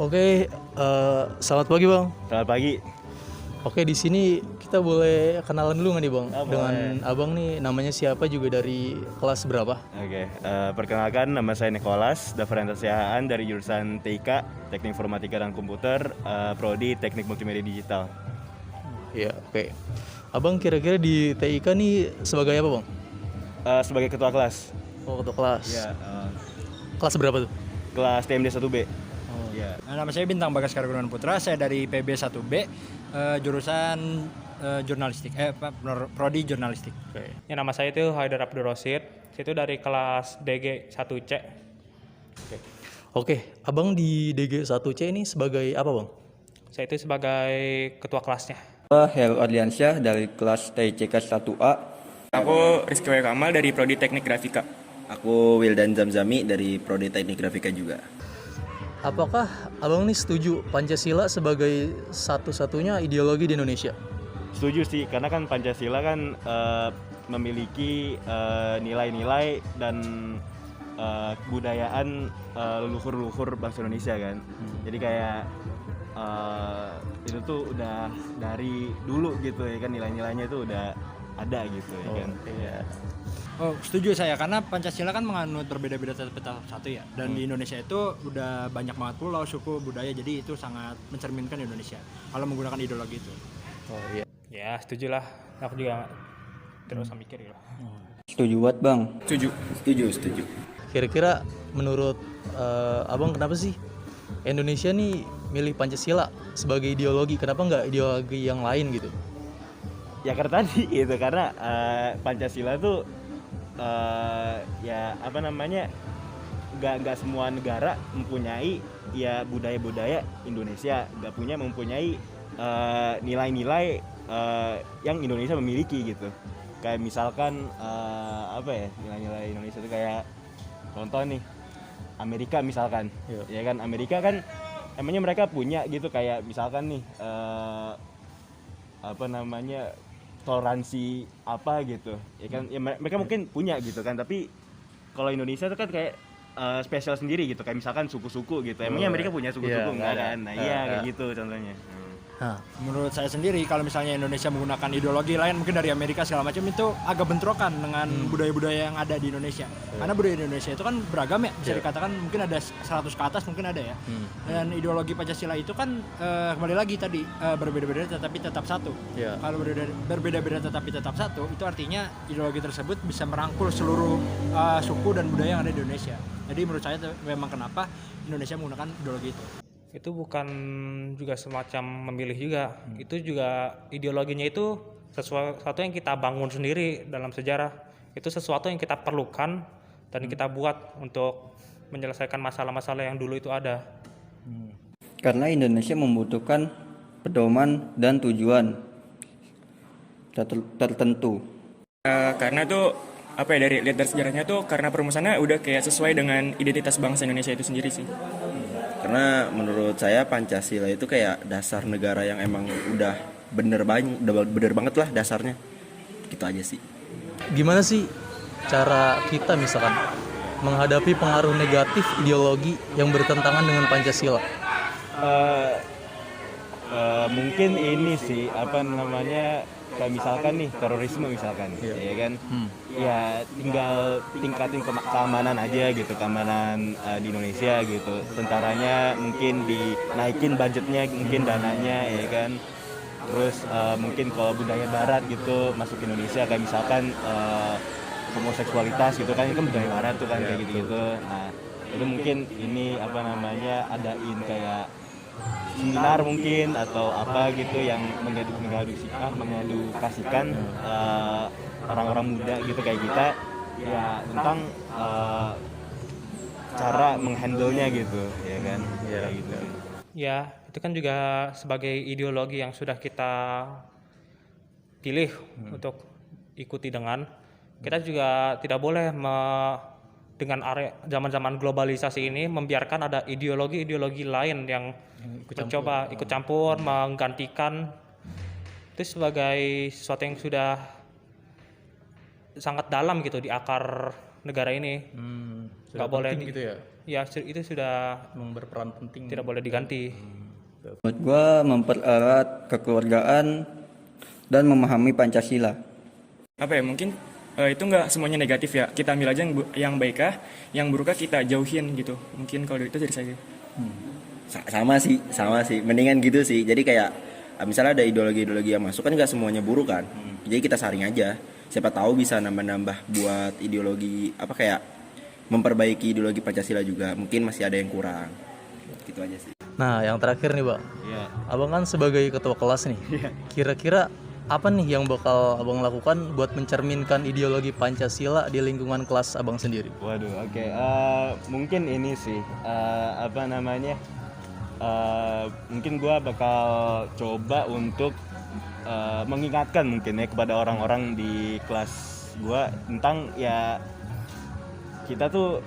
Oke, selamat pagi Bang. Selamat pagi. Oke, di sini kita boleh kenalan dulu nggak nih Bang? Oh, Dengan boleh. Abang nih namanya siapa juga dari kelas berapa? Oke, perkenalkan nama saya Nicholas, Dafrenta Siahaan dari jurusan TIK, Teknik Informatika dan Komputer, Prodi Teknik Multimedia Digital. Iya, oke. Abang kira-kira di TIK nih sebagai apa Bang? Sebagai ketua kelas. Oh, ketua kelas. Ya, Kelas berapa tuh? kelas TMD 1B. Oh. Ya. Nama saya Bintang Bagaskara Gunawan Putra, saya dari PB 1B, jurusan jurnalistik, prodi jurnalistik. Oke. Ya, nama saya itu Haidar Abdul Rosid. Itu dari kelas DG 1C. Oke, Abang di DG 1C ini sebagai apa Bang? Saya itu sebagai ketua kelasnya. Heru Ardiansyah dari kelas TICK 1A. Aku Rizky Wahyu Kamal dari Prodi Teknik Grafika. Aku Wildan Zamzami dari Prodi Teknik Grafika juga. Apakah Abang nih setuju Pancasila sebagai satu-satunya ideologi di Indonesia? Setuju sih, karena kan Pancasila kan memiliki nilai-nilai dan kebudayaan leluhur-leluhur bangsa Indonesia kan. Jadi kayak itu tuh udah dari dulu gitu ya kan, nilai-nilainya itu udah ada gitu ya kan. Iya. Oh, setuju saya karena Pancasila kan menganut berbeda-beda tetap satu ya. Dan di Indonesia itu udah banyak banget pulau, suku, budaya, jadi itu sangat mencerminkan Indonesia kalau menggunakan ideologi itu. Oh iya. Ya, setuju lah. Aku juga terus mikir ya. Setuju buat Bang? Setuju. Kira-kira menurut Abang kenapa sih Indonesia nih milih Pancasila sebagai ideologi? Kenapa nggak ideologi yang lain gitu? Ya karena tadi itu, karena Pancasila tuh ya apa namanya, nggak semua negara mempunyai ya budaya-budaya Indonesia, nggak mempunyai nilai-nilai yang Indonesia memiliki gitu. Kayak misalkan apa ya, nilai-nilai Indonesia itu kayak contoh nih Amerika misalkan. Ya kan, Amerika kan emangnya mereka punya gitu, kayak misalkan nih apa namanya, toleransi apa gitu ya kan, ya mereka mungkin punya gitu kan, tapi kalau Indonesia itu kan kayak spesial sendiri gitu, kayak misalkan suku-suku gitu. Emangnya mereka punya suku-suku? Iya, enggak nggak ada. kan. Nah iya kayak gitu contohnya. Nah, Menurut saya sendiri kalau misalnya Indonesia menggunakan ideologi lain mungkin dari Amerika segala macam, itu agak bentrokan dengan budaya-budaya yang ada di Indonesia. Karena budaya Indonesia itu kan beragam ya, bisa dikatakan mungkin ada 100 ke atas mungkin ada ya. Dan ideologi Pancasila itu kan kembali lagi tadi berbeda-beda tetapi tetap satu. Iya. Kalau berbeda-beda tetapi tetap satu, itu artinya ideologi tersebut bisa merangkul seluruh suku dan budaya yang ada di Indonesia. Jadi menurut saya itu memang kenapa Indonesia menggunakan ideologi itu. Itu bukan juga semacam memilih juga. Itu juga ideologinya itu sesuatu yang kita bangun sendiri dalam sejarah. Itu sesuatu yang kita perlukan dan kita buat untuk menyelesaikan masalah-masalah yang dulu itu ada. Karena Indonesia membutuhkan pedoman dan tujuan tertentu. Karena tuh apa ya, dari lihat dari sejarahnya tuh karena perumusannya udah kayak sesuai dengan identitas bangsa Indonesia itu sendiri sih. Karena menurut saya Pancasila itu kayak dasar negara yang emang udah bener banget lah dasarnya. Gitu aja sih. gimana sih cara kita misalkan menghadapi pengaruh negatif ideologi yang bertentangan dengan Pancasila? Mungkin ini sih apa namanya, kayak misalkan nih terorisme misalkan, ya kan, ya tinggal tingkatin keamanan aja gitu, keamanan di Indonesia gitu, tentaranya mungkin dinaikin budgetnya, mungkin dananya ya kan, terus mungkin kalau budaya Barat gitu masuk ke Indonesia, kayak misalkan homoseksualitas gitu kan, itu kan budaya Barat tuh kan, kayak gitu-gitu. Nah itu mungkin ini apa namanya, adain kayak seminar mungkin atau apa gitu yang mengedukasikan orang-orang muda gitu kayak kita ya tentang cara menghandle-nya gitu ya kan, kayak gitu. Ya, itu kan juga sebagai ideologi yang sudah kita pilih untuk ikuti dengan. Kita juga tidak boleh dengan zaman-zaman globalisasi ini membiarkan ada ideologi-ideologi lain yang mencoba ikut campur, menggantikan. Itu sebagai sesuatu yang sudah sangat dalam gitu di akar negara ini. nggak boleh penting gitu ya. ya itu sudah Memang berperan penting. tidak boleh diganti. Menurut gue mempererat kekeluargaan dan memahami Pancasila. Apa ya, mungkin itu nggak semuanya negatif ya. Kita ambil aja yang baikkah, yang burukkah kita jauhin gitu. Mungkin kalau itu dari saya. Sama sih mendingan gitu sih. Jadi kayak misalnya ada ideologi yang masuk kan nggak semuanya buruk kan. Jadi kita saring aja, siapa tahu bisa nambah-nambah buat ideologi apa kayak memperbaiki ideologi Pancasila juga. Mungkin masih ada yang kurang gitu aja sih. Nah, yang terakhir nih, Bang. Iya. Abang kan sebagai ketua kelas nih. Kira-kira apa nih yang bakal Abang lakukan buat mencerminkan ideologi Pancasila di lingkungan kelas Abang sendiri? Waduh, oke. Mungkin ini sih apa namanya? Mungkin gua bakal coba untuk mengingatkan mungkin ya kepada orang-orang di kelas gua tentang ya kita tuh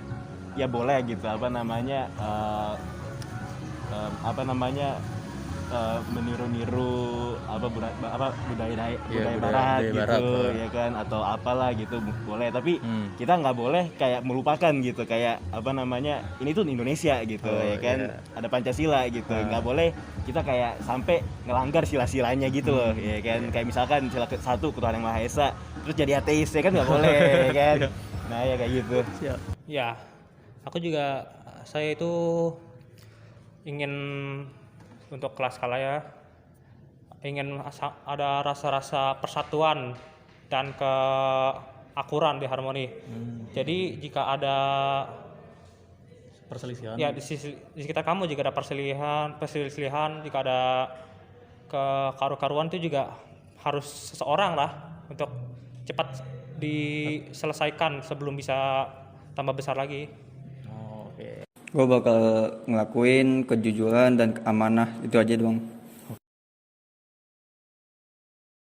ya boleh gitu apa namanya meniru-niru budaya barat budaya gitu barat, ya kan atau apalah gitu boleh tapi kita nggak boleh kayak melupakan gitu kayak apa namanya ini tuh Indonesia gitu ya kan ada Pancasila gitu nggak boleh kita kayak sampai ngelanggar sila-silanya gitu loh ya kan kayak misalkan sila satu ketuhanan yang Maha Esa terus jadi ateis ya kan nggak boleh ya kan nah ya kayak gitu. Ya, aku juga saya itu ingin untuk kelas kalaya ingin ada rasa-rasa persatuan dan keakuran di harmoni. Jadi jika ada Perselisihan. ya di sekitar kamu jika ada perselisihan, jika ada kekaru-karuan itu juga harus seseorang lah untuk cepat diselesaikan sebelum bisa tambah besar lagi. Gue bakal ngelakuin kejujuran dan amanah, itu aja doang.